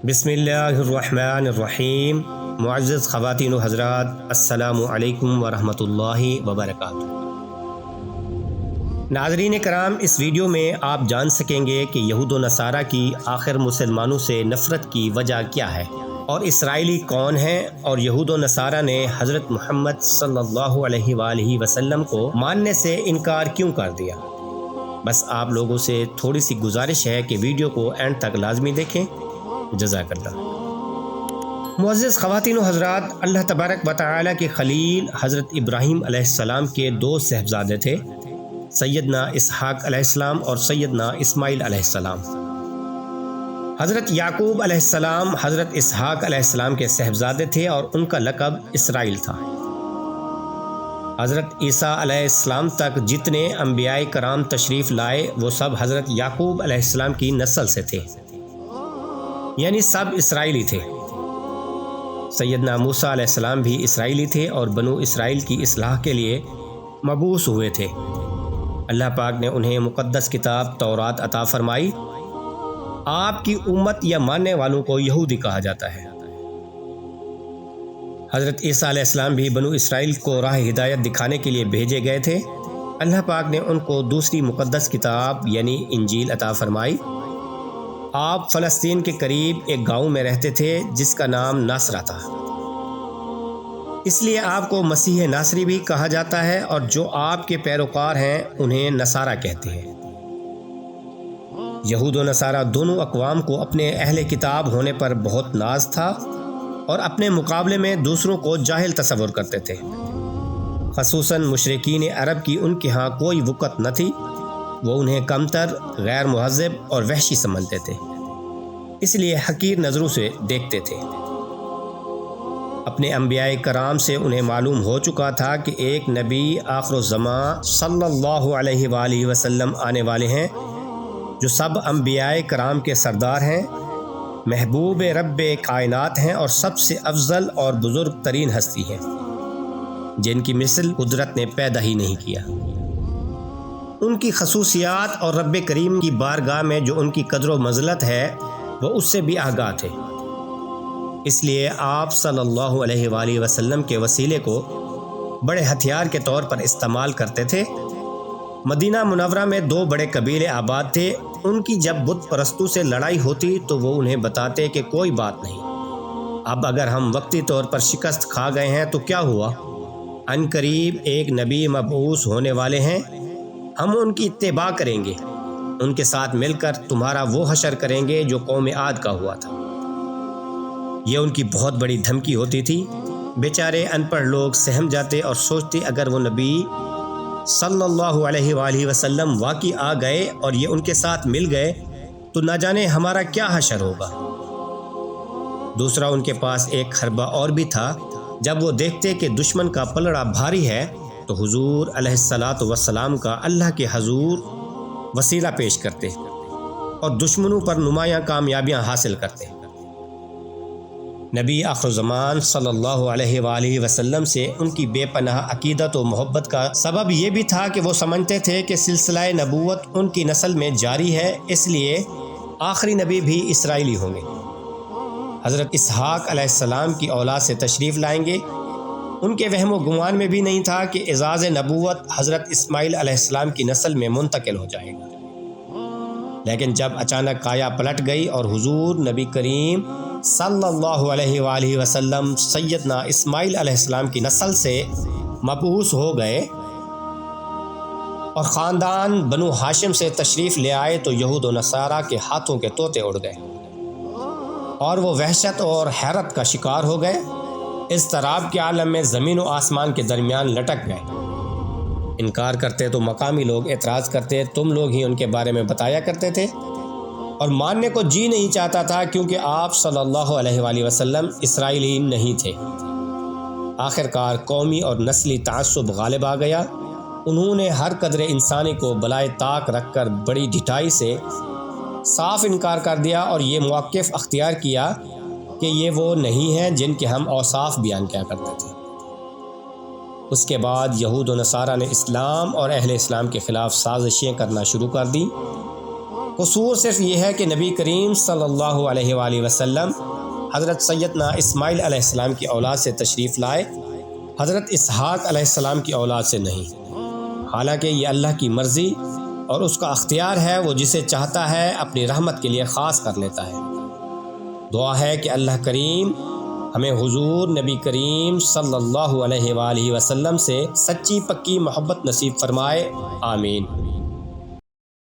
بسم اللہ الرحمن الرحیم۔ معزز خواتین و حضرات، السلام علیکم ورحمۃ اللہ وبرکاتہ۔ ناظرین کرام، اس ویڈیو میں آپ جان سکیں گے کہ یہود و نصارہ کی آخر مسلمانوں سے نفرت کی وجہ کیا ہے، اور اسرائیلی کون ہیں، اور یہود و نصارہ نے حضرت محمد صلی اللہ علیہ وآلہ وسلم کو ماننے سے انکار کیوں کر دیا۔ بس آپ لوگوں سے تھوڑی سی گزارش ہے کہ ویڈیو کو اینڈ تک لازمی دیکھیں، جزاک اللہ۔ معزز خواتین و حضرات، اللہ تبارک و تعالی کے خلیل حضرت ابراہیم علیہ السلام کے دو صاحبزادے تھے، سیدنا اسحاق علیہ السلام اور سیدنا اسماعیل علیہ السلام۔ حضرت یعقوب علیہ السلام حضرت اسحاق علیہ السلام کے صاحبزادے تھے اور ان کا لقب اسرائیل تھا۔ حضرت عیسیٰ علیہ السلام تک جتنے انبیاء کرام تشریف لائے وہ سب حضرت یعقوب علیہ السلام کی نسل سے تھے، یعنی سب اسرائیلی تھے۔ سیدنا موسیٰ علیہ السلام بھی اسرائیلی تھے اور بنو اسرائیل کی اصلاح کے لیے مبعوث ہوئے تھے۔ اللہ پاک نے انہیں مقدس کتاب تورات عطا فرمائی۔ آپ کی امت یا ماننے والوں کو یہودی کہا جاتا ہے۔ حضرت عیسیٰ علیہ السلام بھی بنو اسرائیل کو راہ ہدایت دکھانے کے لیے بھیجے گئے تھے۔ اللہ پاک نے ان کو دوسری مقدس کتاب یعنی انجیل عطا فرمائی۔ آپ فلسطین کے قریب ایک گاؤں میں رہتے تھے جس کا نام ناصرہ تھا، اس لیے آپ کو مسیح ناصری بھی کہا جاتا ہے، اور جو آپ کے پیروکار ہیں انہیں نصارہ کہتے ہیں۔ یہود و نصارہ دونوں اقوام کو اپنے اہل کتاب ہونے پر بہت ناز تھا اور اپنے مقابلے میں دوسروں کو جاہل تصور کرتے تھے۔ خصوصاً مشرکین عرب کی ان کے ہاں کوئی وقت نہ تھی، وہ انہیں کمتر، غیر مہذب اور وحشی سمجھتے تھے، اس لیے حقیر نظروں سے دیکھتے تھے۔ اپنے انبیاء کرام سے انہیں معلوم ہو چکا تھا کہ ایک نبی آخر الزمان صلی اللہ علیہ وآلہ وسلم آنے والے ہیں، جو سب انبیاء کرام کے سردار ہیں، محبوب رب کائنات ہیں اور سب سے افضل اور بزرگ ترین ہستی ہیں، جن کی مثل قدرت نے پیدا ہی نہیں کیا۔ ان کی خصوصیات اور رب کریم کی بارگاہ میں جو ان کی قدر و منزلت ہے وہ اس سے بھی آگاہ تھے، اس لیے آپ صلی اللہ علیہ وآلہ وسلم کے وسیلے کو بڑے ہتھیار کے طور پر استعمال کرتے تھے۔ مدینہ منورہ میں دو بڑے قبیلے آباد تھے، ان کی جب بت پرستوں سے لڑائی ہوتی تو وہ انہیں بتاتے کہ کوئی بات نہیں، اب اگر ہم وقتی طور پر شکست کھا گئے ہیں تو کیا ہوا، ان قریب ایک نبی مبعوث ہونے والے ہیں، ہم ان کی اتباع کریں گے، ان کے ساتھ مل کر تمہارا وہ حشر کریں گے جو قوم عاد کا ہوا تھا۔ یہ ان کی بہت بڑی دھمکی ہوتی تھی۔ بیچارے ان پڑھ لوگ سہم جاتے اور سوچتے اگر وہ نبی صلی اللہ علیہ وآلہ وسلم واقعی آ گئے اور یہ ان کے ساتھ مل گئے تو نہ جانے ہمارا کیا حشر ہوگا۔ دوسرا ان کے پاس ایک حربہ اور بھی تھا، جب وہ دیکھتے کہ دشمن کا پلڑا بھاری ہے تو حضور علیہ الصلاۃ والسلام کا اللہ کے حضور وسیلہ پیش کرتے اور دشمنوں پر نمایاں کامیابیاں حاصل کرتے۔ نبی آخر زمان صلی اللہ علیہ وآلہ وسلم سے ان کی بے پناہ عقیدت و محبت کا سبب یہ بھی تھا کہ وہ سمجھتے تھے کہ سلسلہ نبوت ان کی نسل میں جاری ہے، اس لیے آخری نبی بھی اسرائیلی ہوں گے، حضرت اسحاق علیہ السلام کی اولاد سے تشریف لائیں گے۔ ان کے وہم و گمان میں بھی نہیں تھا کہ اعزاز نبوت حضرت اسماعیل علیہ السلام کی نسل میں منتقل ہو جائے گا، لیکن جب اچانک کایا پلٹ گئی اور حضور نبی کریم صلی اللہ علیہ وآلہ وسلم سیدنا اسماعیل علیہ السلام کی نسل سے مبعوث ہو گئے اور خاندان بنو ہاشم سے تشریف لے آئے تو یہود و نصارہ کے ہاتھوں کے طوطے اڑ گئے اور وہ وحشت اور حیرت کا شکار ہو گئے، اضطراب کے عالم میں زمین و آسمان کے درمیان لٹک گئے۔ انکار کرتے تو مقامی لوگ اعتراض کرتے، تم لوگ ہی ان کے بارے میں بتایا کرتے تھے، اور ماننے کو جی نہیں چاہتا تھا کیونکہ آپ صلی اللہ علیہ وآلہ وسلم اسرائیلی نہیں تھے۔ آخرکار قومی اور نسلی تعصب غالب آ گیا، انہوں نے ہر قدر انسانی کو بالائے طاق رکھ کر بڑی ڈھٹائی سے صاف انکار کر دیا اور یہ موقف اختیار کیا کہ یہ وہ نہیں ہیں جن کے ہم اوصاف بیان کیا کرتے تھے۔ اس کے بعد یہود و نصارہ نے اسلام اور اہل اسلام کے خلاف سازشیں کرنا شروع کر دیں۔ قصور صرف یہ ہے کہ نبی کریم صلی اللہ علیہ وآلہ وسلم حضرت سیدنا اسماعیل علیہ السلام کی اولاد سے تشریف لائے، حضرت اسحاق علیہ السلام کی اولاد سے نہیں۔ حالانکہ یہ اللہ کی مرضی اور اس کا اختیار ہے، وہ جسے چاہتا ہے اپنی رحمت کے لیے خاص کر لیتا ہے۔ دعا ہے کہ اللہ کریم ہمیں حضور نبی کریم صلی اللہ علیہ وآلہ وسلم سے سچی پکی محبت نصیب فرمائے، آمین۔